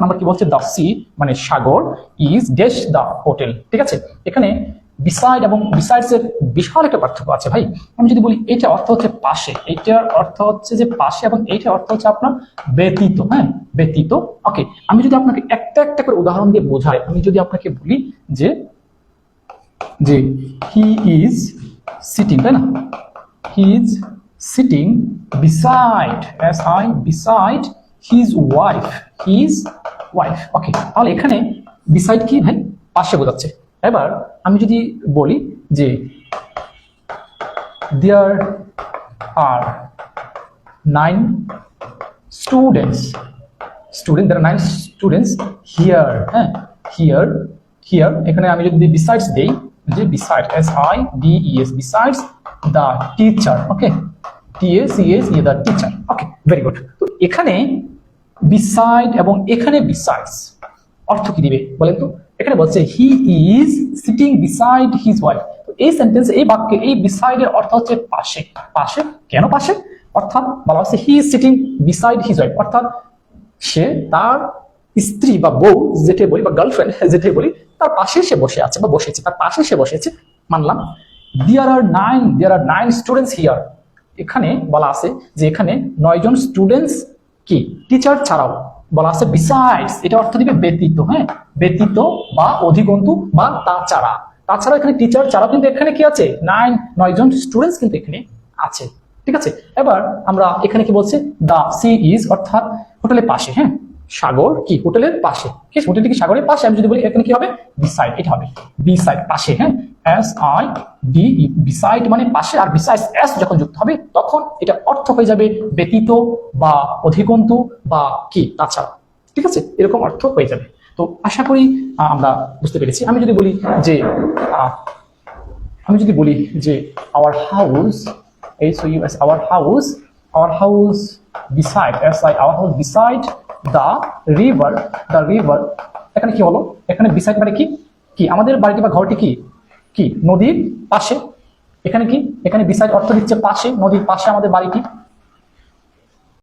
Number কি বলছে, the sea মানে সাগর ইজ ড্যাশ দ্য হোটেল। ঠিক আছে, এখানে বিসাইড এবং বিসাইডস এর বিশাল একটা পার্থক্য আছে ভাই। আমি যদি বলি এটা অর্থ হচ্ছে পাশে, এইটার অর্থ হচ্ছে যে পাশে, এবং এইটার অর্থ হচ্ছে আপনার ব্যতীত। হ্যাঁ, ব্যতীত। ওকে, আমি যদি আপনাকে একটা একটা করে উদাহরণ দিয়ে বোঝাই, আমি যদি আপনাকে বলি যে যে হি ইজ সিটিং, তাই না, he is sitting beside as I beside his wife, his wife. Okay, তাহলে এখানে বিসাইড কি ভাই, পাশে বোঝাচ্ছে। এবার আমি যদি বলি যে দেয়ার আর 9 students, there are 9 students here, হ্যাঁ, here এখানে আমি যদি besides দেই, যে beside s i d e s besides the teacher, okay, t s e s the teacher। Okay, very good. তো এখানে beside এবং এখানে besides অর্থ কি দিবে বলেন তো? এখানে বলছে he is sitting beside his wife. তো এই সেন্টেন্স, এই বাক্যে এই বিসাইড এর অর্থ হচ্ছে পাশে। পাশে কেন পাশে? অর্থাৎ বলা হচ্ছে he is sitting beside his wife, অর্থাৎ সে তার স্ত্রী বা বউ যেটা বলি বা গার্লফ্রেন্ড যেটাই বলি, তার পাশে সে বসে আছে বা বসেছে, তার পাশে সে বসেছে, মানলাম। দেয়ার আর 9 স্টুডেন্টস হিয়ার, এখানে বলা আছে যে এখানে 9 জন স্টুডেন্টস কি টিচার ছাড়াও, বলা আছে বিসাইডস, এটা অর্থ দিবে ব্যতীত। হ্যাঁ, ব্যতীত বা অধিকন্তু বা তাছাড়া। তাছাড়া এখানে টিচার ছাড়াও কিন্তু এখানে কি আছে, 9 জন স্টুডেন্টস কিন্তু এখানে আছে। ঠিক আছে, এবার আমরা এখানে কি বলছে, দা সি ইজ, অর্থাৎ হোটেলের পাশে। হ্যাঁ, সাগর কি হোটেলের পাশে, কি হোটেলটি কি সাগরের পাশে। আমি যদি বলি এখানে কি হবে, বিসাইড, এটা হবে বিসাইড, পাশে। হ্যাঁ, S I D E, beside মানে পাশে, আর বিসাইড এস যখন যুক্ত হবে তখন এটা অর্থ হয়ে যাবে ব্যতীত বা অধিকন্তু বা কি তাছাড়া। ঠিক আছে, এরকম অর্থ হয়ে যাবে। তো আশা করি আমরা বুঝতে পেরেছি। আমি যদি বলি যে our house, HOUS, our house beside, our house beside the river, এখানে কি হলো, এখানে beside মানে কি, কি আমাদের বাড়িটি বা ঘরটি কি, কি নদীর পাশে। এখানে কি, এখানে beside অর্থ দিচ্ছে পাশে, নদীর পাশে আমাদের বাড়িটি।